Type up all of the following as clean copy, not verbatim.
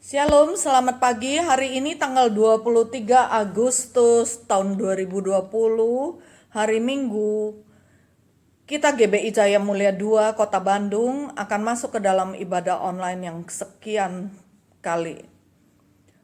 Shalom, selamat pagi. Hari ini tanggal 23 Agustus tahun 2020, hari Minggu. Kita GBI Jaya Mulia 2 Kota Bandung akan masuk ke dalam ibadah online yang sekian kali.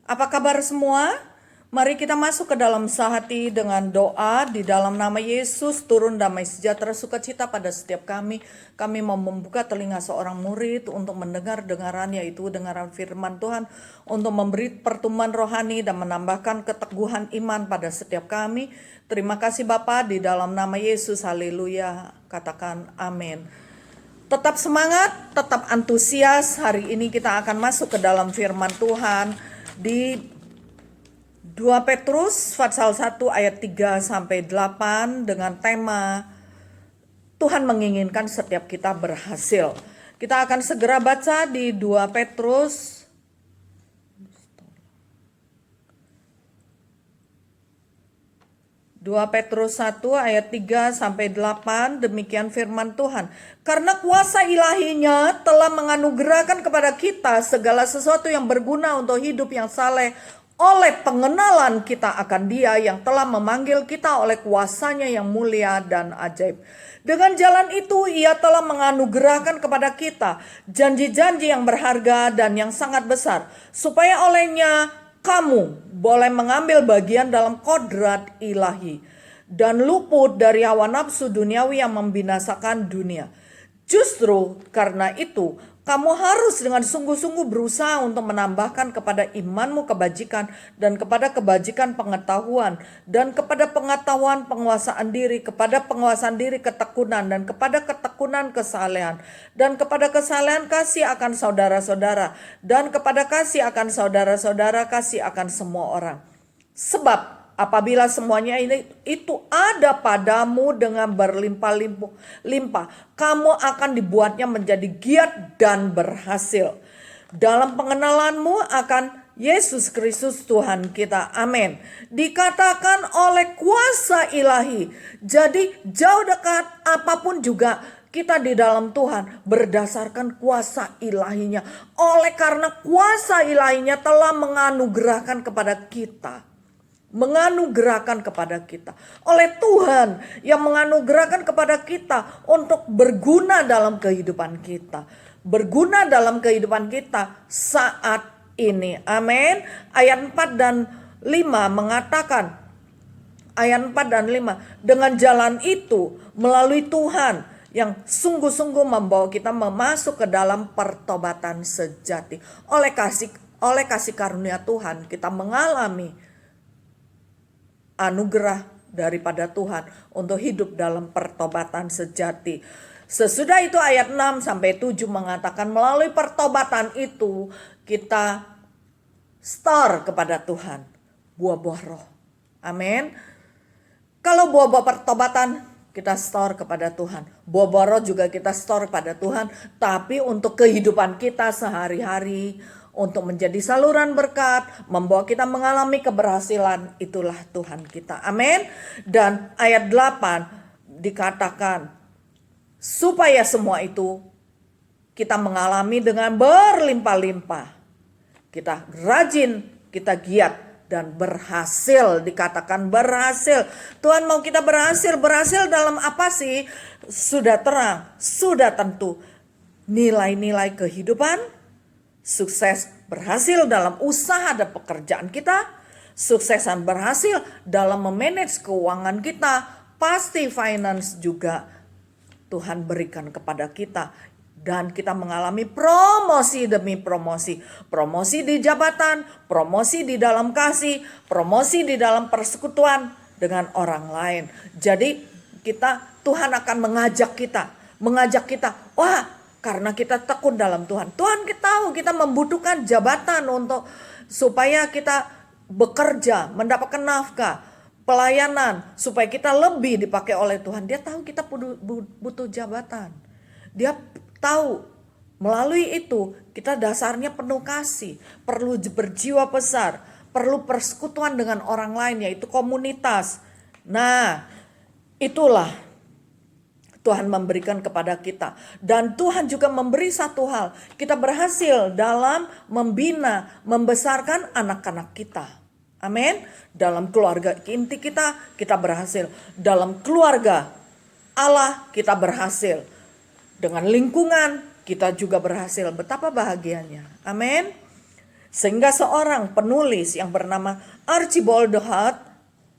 Apa kabar semua? Mari kita masuk ke dalam sehati dengan doa. Di dalam nama Yesus turun damai sejahtera sukacita pada setiap kami. Kami mau membuka telinga seorang murid untuk mendengar dengaran, yaitu dengaran firman Tuhan, untuk memberi pertumbuhan rohani dan menambahkan keteguhan iman pada setiap kami. Terima kasih Bapa, di dalam nama Yesus, haleluya. Katakan amin. Tetap semangat, tetap antusias. Hari ini kita akan masuk ke dalam firman Tuhan di 2 Petrus pasal 1 ayat 3 sampai 8 dengan tema Tuhan menginginkan setiap kita berhasil. Kita akan segera baca di 2 Petrus 1 ayat 3 sampai 8, demikian firman Tuhan. Karena kuasa ilahinya telah menganugerahkan kepada kita segala sesuatu yang berguna untuk hidup yang saleh, oleh pengenalan kita akan Dia yang telah memanggil kita oleh kuasanya yang mulia dan ajaib. Dengan jalan itu Ia telah menganugerahkan kepada kita janji-janji yang berharga dan yang sangat besar, supaya olehnya kamu boleh mengambil bagian dalam kodrat ilahi dan luput dari hawa nafsu duniawi yang membinasakan dunia. Justru karena itu, kamu harus dengan sungguh-sungguh berusaha untuk menambahkan kepada imanmu kebajikan, dan kepada kebajikan pengetahuan, dan kepada pengetahuan penguasaan diri, kepada penguasaan diri ketekunan, dan kepada ketekunan kesalehan, dan kepada kesalehan kasih akan saudara-saudara, dan kepada kasih akan saudara-saudara kasih akan semua orang. Sebab apabila semuanya itu ada padamu dengan berlimpah-limpah, kamu akan dibuatnya menjadi giat dan berhasil dalam pengenalanmu akan Yesus Kristus Tuhan kita. Amin. Dikatakan oleh kuasa ilahi. Jadi jauh dekat apapun juga kita di dalam Tuhan berdasarkan kuasa ilahinya. Oleh karena kuasa ilahinya telah menganugerahkan kepada kita. Menganugerahkan kepada kita oleh Tuhan yang menganugerahkan kepada kita untuk berguna dalam kehidupan kita, berguna dalam kehidupan kita saat ini. Amin. Ayat 4 dan 5 mengatakan, ayat 4 dan 5, dengan jalan itu melalui Tuhan yang sungguh-sungguh membawa kita masuk ke dalam pertobatan sejati. Oleh kasih karunia Tuhan kita mengalami anugerah daripada Tuhan untuk hidup dalam pertobatan sejati. Sesudah itu ayat 6 sampai 7 mengatakan melalui pertobatan itu kita store kepada Tuhan buah-buah roh. Amin. Kalau buah-buah pertobatan kita store kepada Tuhan, buah-buah roh juga kita store kepada Tuhan, tapi untuk kehidupan kita sehari-hari, untuk menjadi saluran berkat, membawa kita mengalami keberhasilan, itulah Tuhan kita. Amin. Dan ayat 8 dikatakan, supaya semua itu kita mengalami dengan berlimpah-limpah. Kita rajin, kita giat, dan berhasil. Dikatakan berhasil. Tuhan mau kita berhasil. Berhasil dalam apa sih? Sudah terang, sudah tentu. Nilai-nilai kehidupan, sukses berhasil dalam usaha dan pekerjaan kita, sukses dan berhasil dalam memanage keuangan kita, pasti finance juga Tuhan berikan kepada kita. Dan kita mengalami promosi demi promosi. Promosi di jabatan, promosi di dalam kasih, promosi di dalam persekutuan dengan orang lain. Jadi Tuhan akan mengajak kita, wah, karena kita tekun dalam Tuhan. Tuhan kita tahu kita membutuhkan jabatan supaya kita bekerja, mendapatkan nafkah, pelayanan, supaya kita lebih dipakai oleh Tuhan. Dia tahu kita butuh jabatan. Dia tahu melalui itu kita dasarnya penuh kasih, perlu berjiwa besar, perlu persekutuan dengan orang lain, yaitu komunitas. Nah, itulah Tuhan memberikan kepada kita. Dan Tuhan juga memberi satu hal. Kita berhasil dalam membina, membesarkan anak-anak kita. Amin. Dalam keluarga inti kita berhasil. Dalam keluarga Allah kita berhasil. Dengan lingkungan kita juga berhasil. Betapa bahagianya. Amin. Sehingga seorang penulis yang bernama Archibald Hart,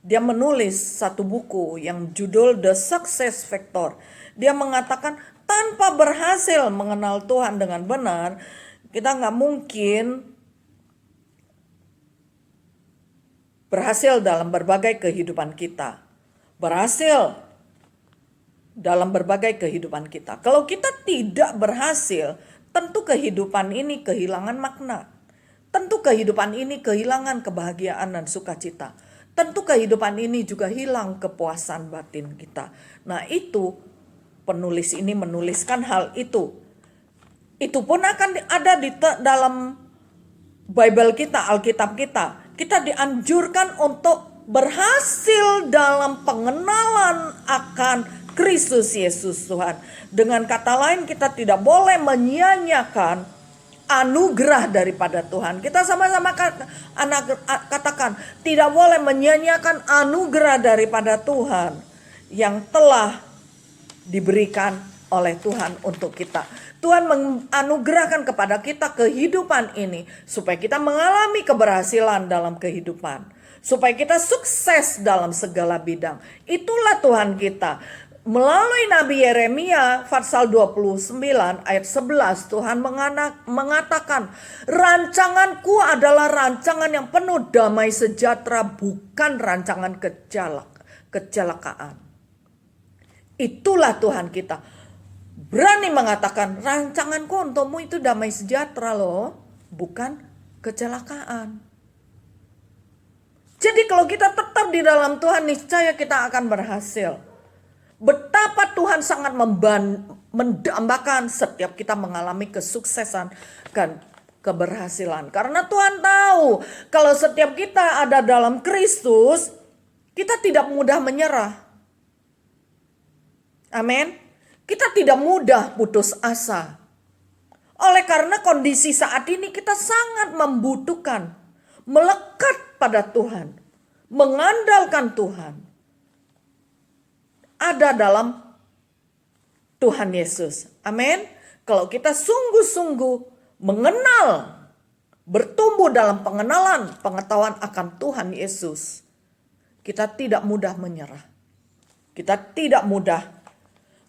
dia menulis satu buku yang judul The Success Factor. Dia mengatakan tanpa berhasil mengenal Tuhan dengan benar, kita nggak mungkin berhasil dalam berbagai kehidupan kita. Berhasil dalam berbagai kehidupan kita. Kalau kita tidak berhasil, tentu kehidupan ini kehilangan makna. Tentu kehidupan ini kehilangan kebahagiaan dan sukacita. Tentu kehidupan ini juga hilang kepuasan batin kita. Nah itu penulis ini menuliskan hal itu. Itu pun akan ada di dalam Bible kita, Alkitab kita. Kita dianjurkan untuk berhasil dalam pengenalan akan Kristus Yesus Tuhan. Dengan kata lain kita tidak boleh menyia-nyiakan anugerah daripada Tuhan. Kita sama-sama katakan tidak boleh menyia-nyiakan anugerah daripada Tuhan yang telah diberikan oleh Tuhan untuk kita. Tuhan menganugerahkan kepada kita kehidupan ini supaya kita mengalami keberhasilan dalam kehidupan, supaya kita sukses dalam segala bidang. Itulah Tuhan kita. Melalui Nabi Yeremia pasal 29 ayat 11 Tuhan mengatakan, rancanganku adalah rancangan yang penuh damai sejahtera, bukan rancangan kecelakaan. Itulah Tuhan kita. Berani mengatakan rancanganku untukmu itu damai sejahtera loh, bukan kecelakaan. Jadi kalau kita tetap di dalam Tuhan, niscaya kita akan berhasil. Betapa Tuhan sangat mendambakan setiap kita mengalami kesuksesan dan keberhasilan. Karena Tuhan tahu kalau setiap kita ada dalam Kristus, kita tidak mudah menyerah. Amin. Kita tidak mudah putus asa. Oleh karena kondisi saat ini kita sangat membutuhkan melekat pada Tuhan, mengandalkan Tuhan. Ada dalam Tuhan Yesus. Amin. Kalau kita sungguh-sungguh mengenal, bertumbuh dalam pengenalan, pengetahuan akan Tuhan Yesus, kita tidak mudah menyerah. Kita tidak mudah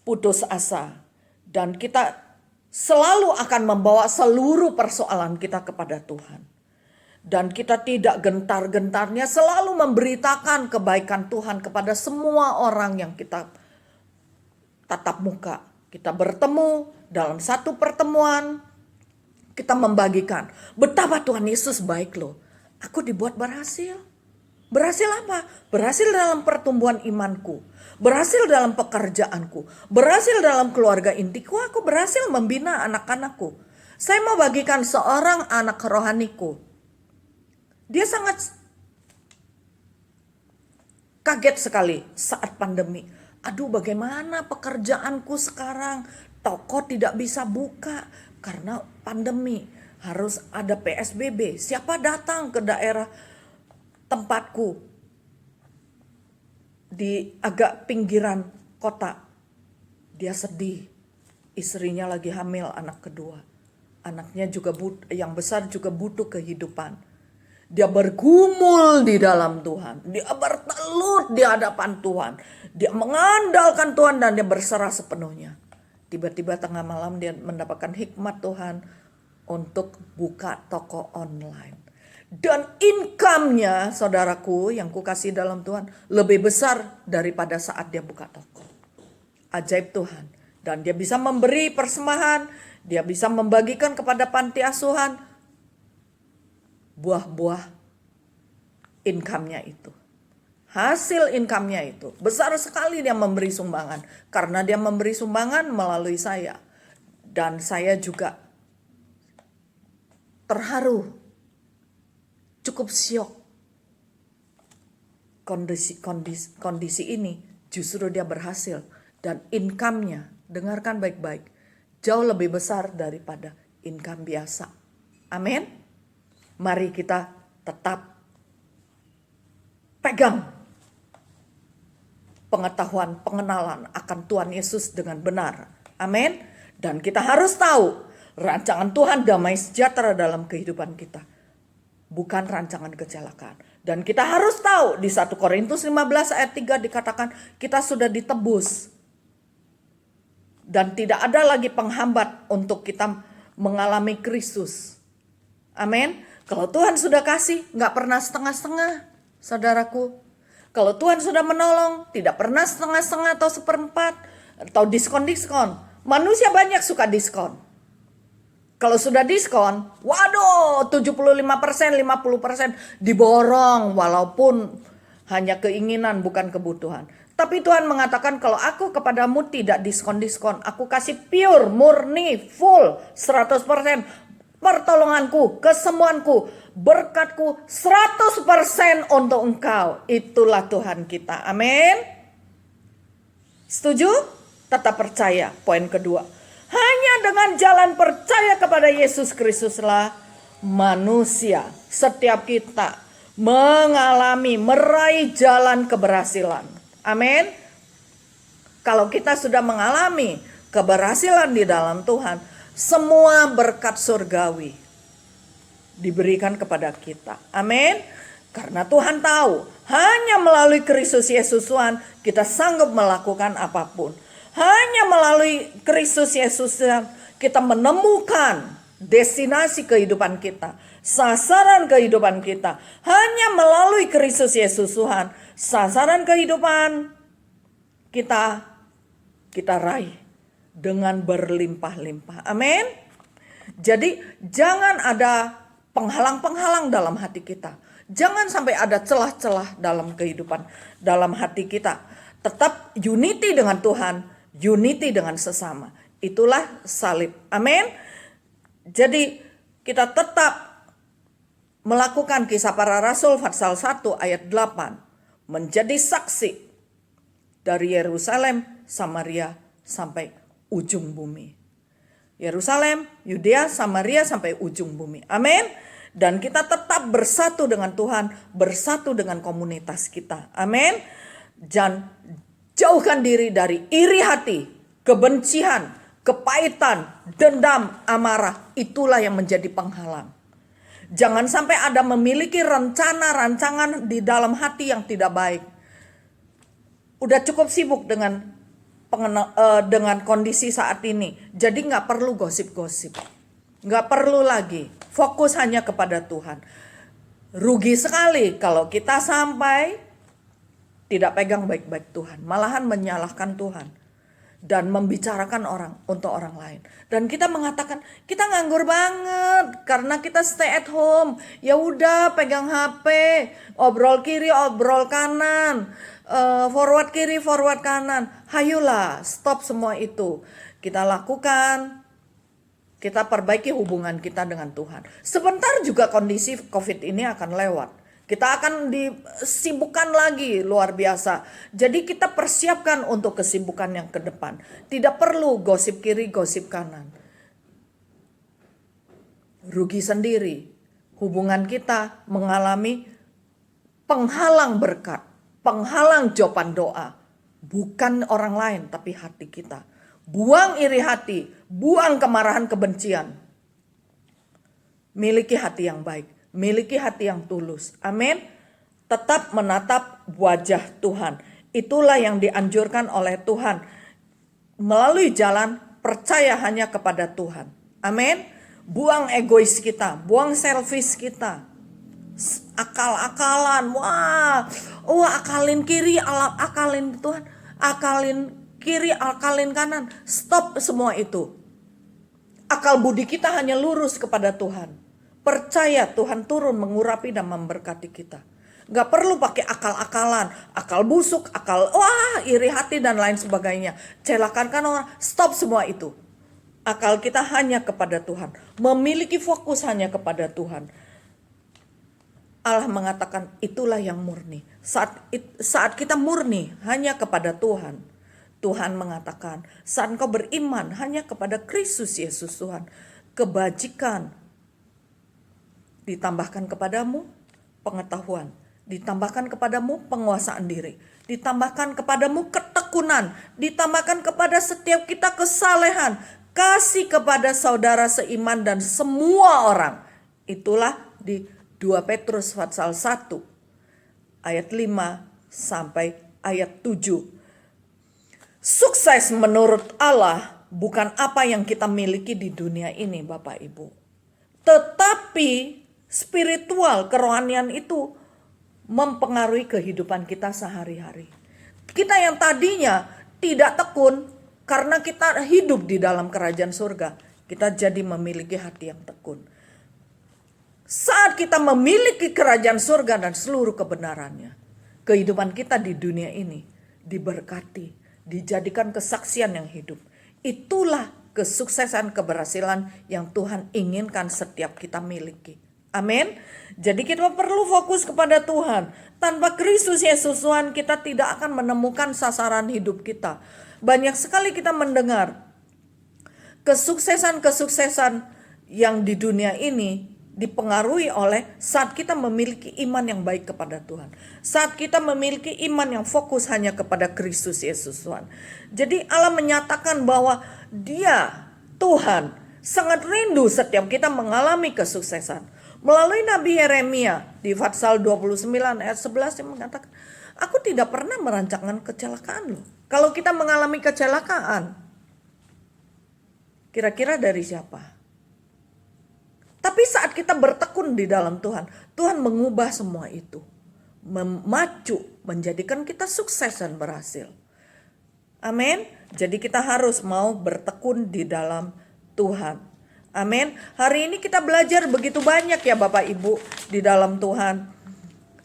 putus asa, dan kita selalu akan membawa seluruh persoalan kita kepada Tuhan. Dan kita tidak gentar-gentarnya selalu memberitakan kebaikan Tuhan kepada semua orang yang kita tatap muka. Kita bertemu dalam satu pertemuan, kita membagikan betapa Tuhan Yesus baik loh. Aku dibuat berhasil. Berhasil apa? Berhasil dalam pertumbuhan imanku. Berhasil dalam pekerjaanku. Berhasil dalam keluarga intiku. Aku berhasil membina anak-anakku. Saya mau bagikan seorang anak rohaniku. Dia sangat kaget sekali saat pandemi. Aduh, bagaimana pekerjaanku sekarang? Toko tidak bisa buka karena pandemi. Harus ada PSBB. Siapa datang ke daerah tempatku di agak pinggiran kota? Dia sedih. Istrinya lagi hamil anak kedua. Anaknya juga yang besar juga butuh kehidupan. Dia bergumul di dalam Tuhan. Dia bertelut di hadapan Tuhan. Dia mengandalkan Tuhan dan dia berserah sepenuhnya. Tiba-tiba tengah malam dia mendapatkan hikmat Tuhan untuk buka toko online. Dan income-nya, saudaraku yang kukasih dalam Tuhan, lebih besar daripada saat dia buka toko. Ajaib Tuhan. Dan dia bisa memberi persembahan, dia bisa membagikan kepada panti asuhan buah-buah income-nya itu. Hasil income-nya itu besar sekali. Dia memberi sumbangan. Karena dia memberi sumbangan melalui saya. Dan saya juga terharu, cukup syok. Kondisi ini justru dia berhasil. Dan income-nya, dengarkan baik-baik, jauh lebih besar daripada income biasa. Amin. Mari kita tetap pegang pengetahuan, pengenalan akan Tuhan Yesus dengan benar. Amin. Dan kita harus tahu rancangan Tuhan damai sejahtera dalam kehidupan kita, bukan rancangan kecelakaan. Dan kita harus tahu di 1 Korintus 15 ayat 3 dikatakan kita sudah ditebus. Dan tidak ada lagi penghambat untuk kita mengalami Kristus. Amin. Kalau Tuhan sudah kasih, gak pernah setengah-setengah, saudaraku. Kalau Tuhan sudah menolong, tidak pernah setengah-setengah atau seperempat, atau diskon-diskon. Manusia banyak suka diskon. Kalau sudah diskon, waduh 75%, 50% diborong, walaupun hanya keinginan bukan kebutuhan. Tapi Tuhan mengatakan kalau aku kepadamu tidak diskon-diskon, aku kasih pure, murni, full, 100%. Pertolonganku, kesemuanku, berkatku 100% untuk engkau. Itulah Tuhan kita. Amin. Setuju? Tetap percaya. Poin kedua. Hanya dengan jalan percaya kepada Yesus Kristuslah manusia, setiap kita mengalami, meraih jalan keberhasilan. Amin. Kalau kita sudah mengalami keberhasilan di dalam Tuhan, semua berkat surgawi diberikan kepada kita. Amin. Karena Tuhan tahu, hanya melalui Kristus Yesus Tuhan kita sanggup melakukan apapun. Hanya melalui Kristus Yesus kita menemukan destinasi kehidupan kita, sasaran kehidupan kita. Hanya melalui Kristus Yesus Tuhan, sasaran kehidupan kita raih dengan berlimpah-limpah. Amin. Jadi jangan ada penghalang-penghalang dalam hati kita. Jangan sampai ada celah-celah dalam kehidupan, dalam hati kita. Tetap unity dengan Tuhan, unity dengan sesama. Itulah salib. Amin. Jadi kita tetap melakukan Kisah Para Rasul pasal 1 ayat 8. Menjadi saksi dari Yerusalem, Samaria sampai ujung bumi. Yerusalem, Yudea, Samaria sampai ujung bumi. Amin. Dan kita tetap bersatu dengan Tuhan, bersatu dengan komunitas kita. Amin. Dan jauhkan diri dari iri hati, kebencian, kepahitan, dendam, amarah. Itulah yang menjadi penghalang. Jangan sampai ada memiliki rencana-rancangan di dalam hati yang tidak baik. Udah cukup sibuk dengan kondisi saat ini. Jadi gak perlu gosip-gosip. Gak perlu lagi. Fokus hanya kepada Tuhan. Rugi sekali kalau kita sampai tidak pegang baik-baik Tuhan. Malahan menyalahkan Tuhan. Dan membicarakan orang untuk orang lain. Dan kita mengatakan kita nganggur banget karena kita stay at home. Ya udah pegang HP, obrol kiri, obrol kanan, forward kiri, forward kanan. Hayulah, stop semua itu. Kita lakukan, kita perbaiki hubungan kita dengan Tuhan. Sebentar juga kondisi COVID ini akan lewat. Kita akan disibukkan lagi luar biasa. Jadi kita persiapkan untuk kesibukan yang ke depan. Tidak perlu gosip kiri, gosip kanan. Rugi sendiri. Hubungan kita mengalami penghalang berkat, penghalang jawaban doa. Bukan orang lain tapi hati kita. Buang iri hati, buang kemarahan, kebencian. Miliki hati yang baik. Miliki hati yang tulus. Amin. Tetap menatap wajah Tuhan. Itulah yang dianjurkan oleh Tuhan. Melalui jalan percaya hanya kepada Tuhan. Amin. Buang egois kita. Buang selfish kita. Akal-akalan. Akalin kiri, akalin Tuhan. Akalin kiri, akalin kanan. Stop semua itu. Akal budi kita hanya lurus kepada Tuhan. Percaya Tuhan turun mengurapi dan memberkati kita. Gak perlu pakai akal-akalan, akal busuk, iri hati dan lain sebagainya. Celakakan orang, stop semua itu. Akal kita hanya kepada Tuhan. Memiliki fokus hanya kepada Tuhan. Allah mengatakan itulah yang murni. Saat kita murni hanya kepada Tuhan. Tuhan mengatakan, saat engkau beriman hanya kepada Kristus Yesus Tuhan, kebajikan ditambahkan kepadamu pengetahuan, ditambahkan kepadamu penguasaan diri, ditambahkan kepadamu ketekunan, ditambahkan kepada setiap kita kesalehan, kasih kepada saudara seiman dan semua orang. Itulah di 2 Petrus pasal 1 ayat 5 sampai ayat 7. Sukses menurut Allah bukan apa yang kita miliki di dunia ini, Bapak Ibu. Tetapi spiritual, kerohanian itu mempengaruhi kehidupan kita sehari-hari. Kita yang tadinya tidak tekun karena kita hidup di dalam kerajaan surga, kita jadi memiliki hati yang tekun. Saat kita memiliki kerajaan surga dan seluruh kebenarannya, kehidupan kita di dunia ini diberkati, dijadikan kesaksian yang hidup. Itulah kesuksesan, keberhasilan yang Tuhan inginkan setiap kita miliki. Amin. Jadi kita perlu fokus kepada Tuhan. Tanpa Kristus Yesus Tuhan, kita tidak akan menemukan sasaran hidup kita. Banyak sekali kita mendengar kesuksesan-kesuksesan yang di dunia ini dipengaruhi oleh saat kita memiliki iman yang baik kepada Tuhan. Saat kita memiliki iman yang fokus hanya kepada Kristus Yesus Tuhan. Jadi Allah menyatakan bahwa Dia, Tuhan, sangat rindu setiap kita mengalami kesuksesan. Melalui Nabi Yeremia di pasal 29 ayat 11 yang mengatakan, aku tidak pernah merancangkan kecelakaan loh. Kalau kita mengalami kecelakaan, kira-kira dari siapa? Tapi saat kita bertekun di dalam Tuhan, Tuhan mengubah semua itu. Memacu, menjadikan kita sukses dan berhasil. Amin. Jadi kita harus mau bertekun di dalam Tuhan. Amin. Hari ini kita belajar begitu banyak ya Bapak Ibu di dalam Tuhan.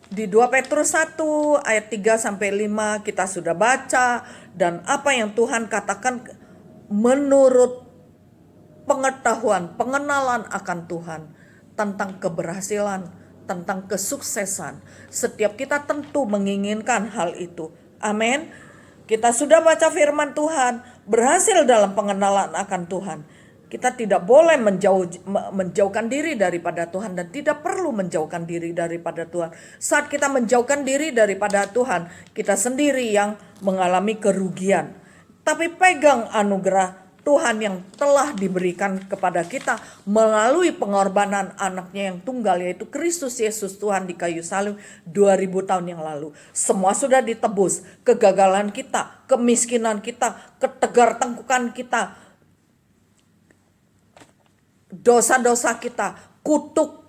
Di 2 Petrus 1 ayat 3 sampai 5 kita sudah baca, dan apa yang Tuhan katakan menurut pengetahuan, pengenalan akan Tuhan, tentang keberhasilan, tentang kesuksesan. Setiap kita tentu menginginkan hal itu. Amin. Kita sudah baca firman Tuhan, berhasil dalam pengenalan akan Tuhan. Kita tidak boleh menjauhkan diri daripada Tuhan, dan tidak perlu menjauhkan diri daripada Tuhan. Saat kita menjauhkan diri daripada Tuhan, kita sendiri yang mengalami kerugian. Tapi pegang anugerah Tuhan yang telah diberikan kepada kita melalui pengorbanan anaknya yang tunggal, yaitu Kristus Yesus Tuhan di kayu salib 2000 tahun yang lalu. Semua sudah ditebus. Kegagalan kita, kemiskinan kita, ketegar tengkukan kita, dosa-dosa kita, kutuk,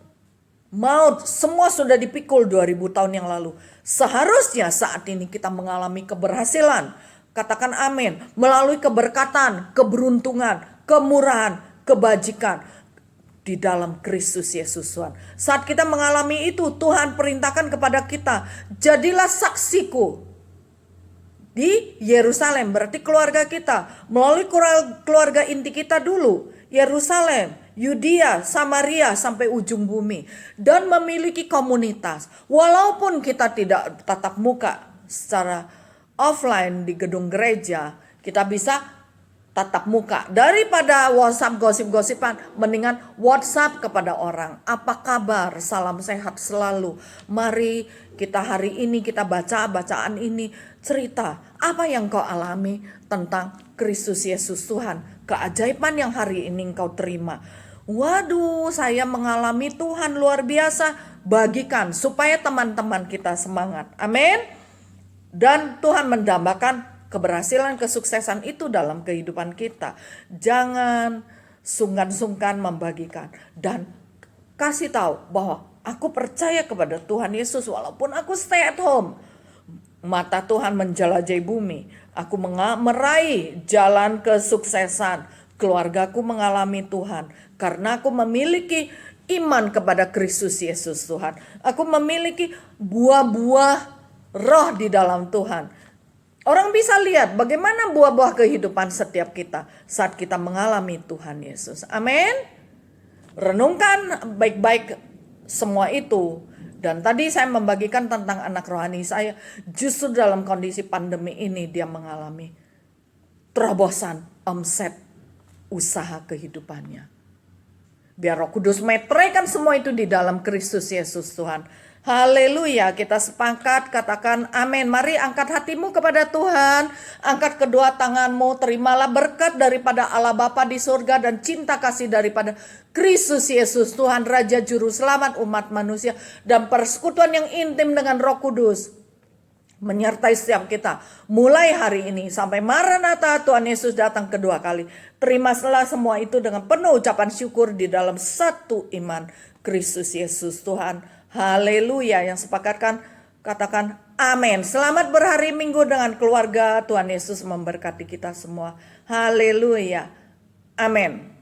maut, semua sudah dipikul 2000 tahun yang lalu. Seharusnya saat ini kita mengalami keberhasilan. Katakan amin. Melalui keberkatan, keberuntungan, kemurahan, kebajikan di dalam Kristus Yesus Tuhan. Saat kita mengalami itu, Tuhan perintahkan kepada kita, jadilah saksiku di Yerusalem. Berarti keluarga kita, melalui keluarga inti kita dulu, Yerusalem, Yudea, Samaria sampai ujung bumi, dan memiliki komunitas. Walaupun kita tidak tatap muka secara offline di gedung gereja, kita bisa tatap muka. Daripada WhatsApp gosip-gosipan, mendingan WhatsApp kepada orang. Apa kabar? Salam sehat selalu. Mari kita hari ini kita baca bacaan ini, cerita apa yang kau alami tentang Kristus Yesus Tuhan, keajaiban yang hari ini engkau terima. Waduh, saya mengalami Tuhan luar biasa. Bagikan supaya teman-teman kita semangat. Amin. Dan Tuhan mendambakan keberhasilan, kesuksesan itu dalam kehidupan kita. Jangan sungkan-sungkan membagikan. Dan kasih tahu bahwa aku percaya kepada Tuhan Yesus walaupun aku stay at home. Mata Tuhan menjelajahi bumi. Aku meraih jalan kesuksesan. Keluargaku mengalami Tuhan karena aku memiliki iman kepada Kristus Yesus Tuhan. Aku memiliki buah-buah roh di dalam Tuhan. Orang bisa lihat bagaimana buah-buah kehidupan setiap kita saat kita mengalami Tuhan Yesus. Amin. Renungkan baik-baik semua itu. Dan tadi saya membagikan tentang anak rohani saya. Justru dalam kondisi pandemi ini dia mengalami terobosan omset usaha kehidupannya. Biar Roh Kudus meteraikan semua itu di dalam Kristus Yesus Tuhan. Haleluya, kita sepakat katakan amin. Mari angkat hatimu kepada Tuhan, angkat kedua tanganmu, terimalah berkat daripada Allah Bapa di surga dan cinta kasih daripada Kristus Yesus Tuhan Raja Juru Selamat umat manusia dan persekutuan yang intim dengan Roh Kudus menyertai setiap kita mulai hari ini sampai Maranatha Tuhan Yesus datang kedua kali. Terimalah semua itu dengan penuh ucapan syukur di dalam satu iman Kristus Yesus Tuhan. Haleluya. Yang sepakatkan katakan amin. Selamat berhari Minggu dengan keluarga. Tuhan Yesus memberkati kita semua. Haleluya. Amin.